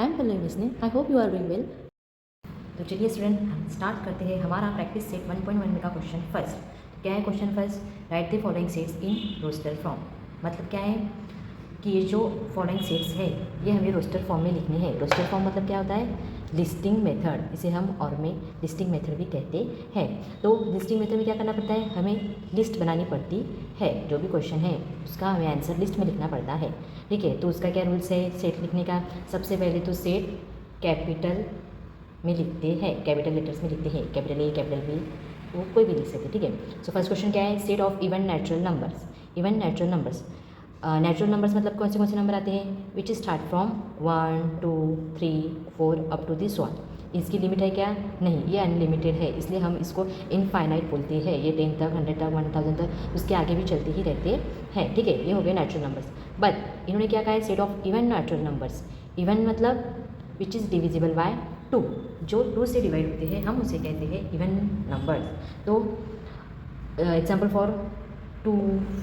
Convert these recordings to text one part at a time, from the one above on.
I am Pallavi listening, I hope you are doing well. तो चलिए student, हम start करते हैं हमारा प्रैक्टिस सेट 1.1 में का क्वेश्चन फर्स्ट। क्या है question first? Write the following sets in roster form. मतलब क्या है कि ये जो फॉलोइंग सेट्स है ये हमें रोस्टर फॉर्म में लिखनी है। रोस्टर फॉर्म मतलब क्या होता है? लिस्टिंग मेथड, इसे हम और में लिस्टिंग मेथड भी कहते हैं। तो लिस्टिंग मेथड में क्या करना पड़ता है? हमें लिस्ट बनानी पड़ती है। जो भी क्वेश्चन है उसका हमें आंसर लिस्ट में लिखना पड़ता है। ठीक है, तो उसका क्या रूल्स है सेट लिखने का? सबसे पहले तो सेट कैपिटल में लिखते हैं, कैपिटल लेटर्स में लिखते हैं, कैपिटल ए कैपिटल बी, वो कोई भी लिख सकते हैं। ठीक है, सो फर्स्ट क्वेश्चन क्या है? Set of even natural numbers. Even natural numbers, natural numbers मतलब कौन से नंबर आते हैं? Which start from 1 2 3 4 up to this one. इसकी लिमिट है क्या? नहीं, ये अनलिमिटेड है, इसलिए हम इसको इनफाइनाइट बोलते हैं। ये 10 तक, 100 तक, 1000 तक, उसके आगे भी चलते ही रहते हैं। ठीक है, ये हो गए नेचुरल नंबर्स। बट इन्होंने क्या कहा है? Set of even natural numbers. Even मतलब विच इज़ डिविजिबल बाय 2, जो 2 से डिवाइड होते हैं हम उसे कहते हैं इवन नंबर्स। तो एग्जाम्पल फॉर 2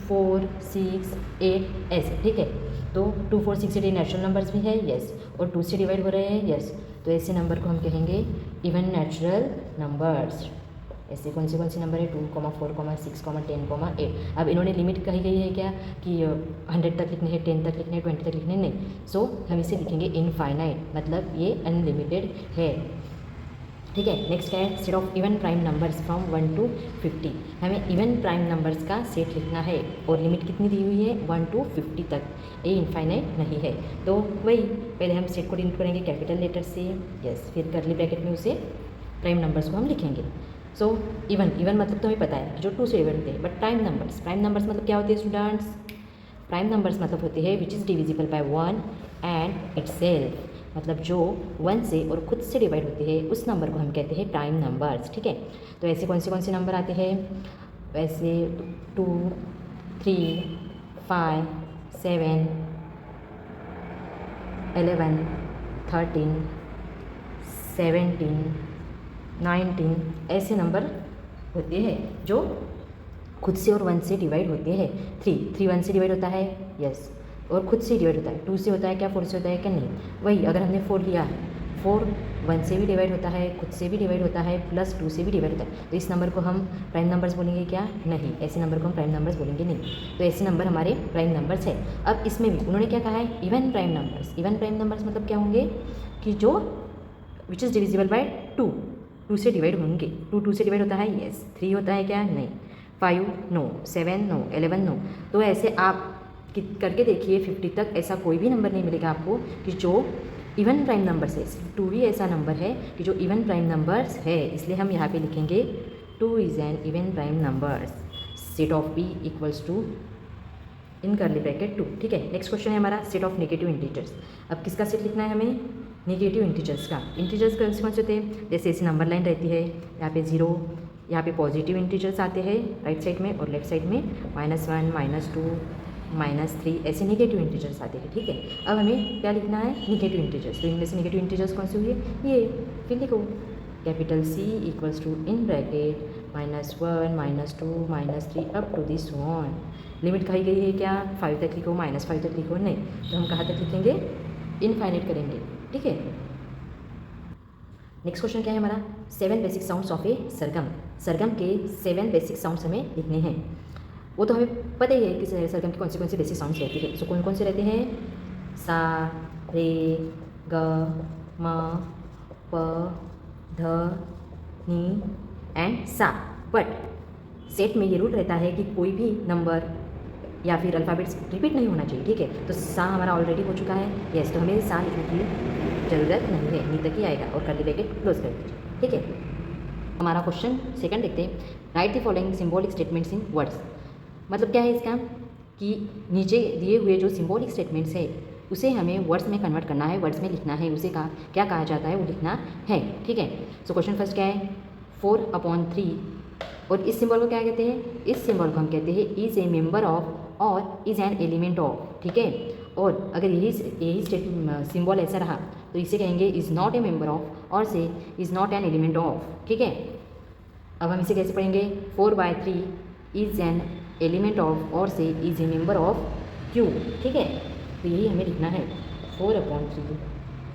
4 6 8 ऐसे। ठीक है, तो 2 4 6 8 नेचुरल नंबर्स भी है, यस, और 2 से डिवाइड हो रहे हैं, यस। तो ऐसे नंबर को हम कहेंगे इवन नेचुरल नंबर्स। ऐसे कौन से नंबर है? 2, 4, 6, 10, 8। अब इन्होंने लिमिट कही गई है क्या कि 100 तक लिखने हैं, 10 तक लिखने हैं, 20 तक लिखने हैं? नहीं। सो हम इसे लिखेंगे इनफाइनाइट, मतलब ये अनलिमिटेड है। ठीक है, नेक्स्ट क्या है? Set of even prime numbers from 1 to 50। हमें इवन प्राइम नंबर्स का सेट लिखना है और लिमिट कितनी दी हुई है? 1 to 50 तक, ये इनफाइनाइट नहीं है। तो वही पहले हम सेट को डिनोट करेंगे कैपिटल लेटर से, यस, फिर कर्ली ब्रैकेट में उसे प्राइम नंबर्स को हम लिखेंगे। सो इवन मतलब तो हमें पता है जो 2 से डिवाइड होते हैं, बट प्राइम नंबर्स मतलब क्या होते हैं स्टूडेंट्स? प्राइम नंबर्स मतलब होते हैं which is divisible by 1 and itself. मतलब जो 1 से और खुद से डिवाइड होते हैं उस नंबर को हम कहते हैं प्राइम नंबर्स। ठीक है, तो ऐसे कौन से नंबर आते हैं? वैसे 2 3 5 7 11 13 17 19 ऐसे नंबर होते हैं जो खुद से और 1 से डिवाइड होते हैं। 3 1 से डिवाइड होता है, यस, और खुद से डिवाइड होता है। 2 से होता है क्या? 4 से होता है क्या? नहीं। वही अगर हमने 4 लिया, 4 1 से भी डिवाइड होता है, खुद से भी डिवाइड होता है, प्लस 2 से भी डिवाइड होता है। तो इस नंबर को हम प्राइम नंबर्स बोलेंगे क्या? नहीं, ऐसे नंबर को हम प्राइम नंबर्स बोलेंगे नहीं। तो ऐसे नंबर हमारे प्राइम नंबर्स है। अब इसमें भी उन्होंने क्या कहा है? Even prime numbers. Even prime numbers मतलब क्या होंगे कि जो विच इज़ डिविजिबल बाय 2 से डिवाइड होंगे। 2 से डिवाइड होता है, यस। 3 होता है क्या? नहीं। 5 नो, 7 नो, 11 नो। तो ऐसे आप करके देखिए 50 तक, ऐसा कोई भी नंबर नहीं मिलेगा आपको कि जो इवन प्राइम नंबर्स है। 2 ही ऐसा नंबर है कि जो इवन प्राइम नंबर्स है, इसलिए हम यहाँ पे लिखेंगे 2 is an even prime numbers. Set of P equals to in curly bracket 2। ठीक है, नेक्स्ट क्वेश्चन है हमारा सेट ऑफ नेगेटिव इंटीजर्स। अब किसका सेट लिखना है हमें? नेगेटिव इंटीजर्स का। इंटीजर्स कौन से होते हैं? जैसे ऐसी नंबर लाइन रहती है, यहाँ पे 0, यहाँ पे पॉजिटिव इंटीजर्स आते हैं राइट साइड में, और लेफ्ट साइड में -1 -2 -3 ऐसे नेगेटिव इंटीजर्स आते हैं। ठीक है, अब हमें क्या लिखना है? Negative integers. तो इनमें से नेगेटिव इंटीजर्स कौन से हुए? ये। फिर लिखो capital C equals to in bracket -1 -2 -3 up to this one. Limit कही गई है क्या? 5 तक लिखो, -5 तक लिखो, नहीं। तो हम कहाँ तक लिखेंगे? इनफाइनाइट करेंगे। ठीक है, नेक्स्ट क्वेश्चन क्या है हमारा? 7 बेसिक साउंड्स ऑफ ए सरगम। सरगम के 7 बेसिक साउंड्स हमें लिखने हैं। वो तो हमें पता ही है कि सरगम की कौन से बेसिक साउंड्स रहती है। सो कौन से रहते हैं? सा, रे, ग, म, प, ध, नी एंड सा। बट सेट में ये रूल रहता है कि कोई भी नंबर या फिर अल्फ़ाबेट्स रिपीट नहीं होना चाहिए। ठीक है, तो सा हमारा ऑलरेडी हो चुका है, यस, तो हमें सा लिखने की ज़रूरत नहीं है, नी तक ही आएगा, और कर्ली ब्रैकेट क्लोज कर दीजिए। ठीक है, हमारा क्वेश्चन सेकंड देखते हैं। Right the following symbolic statements in words. मतलब क्या है इसका कि नीचे दिए हुए जो सिंबॉलिक स्टेटमेंट्स है उसे हमें वर्ड्स में कन्वर्ट करना है, वर्ड्स में लिखना है, उसे क्या कहा जाता है वो लिखना है। ठीक है, सो क्वेश्चन फर्स्ट क्या है? 4/3, और इस सिंबल को क्या कहते हैं? इस सिंबल को हम कहते हैं इज़ ए मेंबर ऑफ और इज़ एन एलिमेंट ऑफ। ठीक है, और अगर यही सिंबल ऐसा रहा तो इसे कहेंगे is not a member of, और से is not an element of. ठीक है, अब हम इसे कैसे पढ़ेंगे? 4/3 इज़ एन एलिमेंट ऑफ, और से is a member of Q. ठीक है, तो यही हमें लिखना है 4/3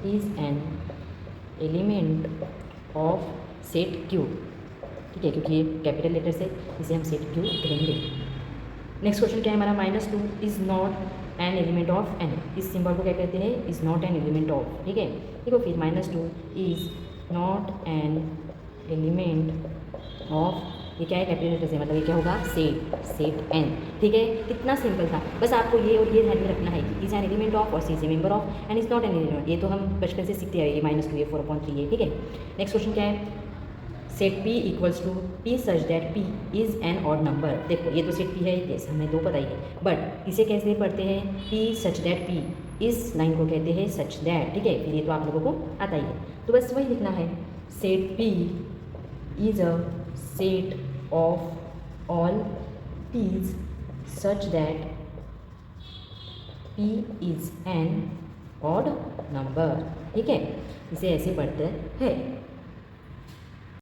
is an element of set Q. ठीक है, क्योंकि ये कैपिटल लेटर से इसे हम सेट क्यू कहेंगे। नेक्स्ट क्वेश्चन क्या है हमारा, -2 is not an element of N. इस सिंबल को क्या कहते हैं, is not an element of. ठीक है, देखो फिर -2 is not an element of, ये क्या है कैपिटल लेटर से, मतलब ये क्या होगा, सेट एन। ठीक है, कितना सिंपल था, बस आपको ये और ये ध्यान में रखना है कि इज एन एलिमेंट ऑफ और C is a member of and is not an element. ये तो हम बचपन से सीखते आए, ये -2 ये 4/3 है। ठीक है, नेक्स्ट क्वेश्चन क्या है, set P equals to P such that P is an odd number. देखो ये तो सेट P है, ये हमें दो पता ही है, बट इसे कैसे पढ़ते हैं, P सच दैट P, इस लाइन को कहते हैं सच दैट। ठीक है, फिर ये तो आप लोगों को आता ही है, तो बस वही लिखना है, set P is a set of all P's such that P is an odd number. ठीक है, इसे ऐसे पढ़ते हैं।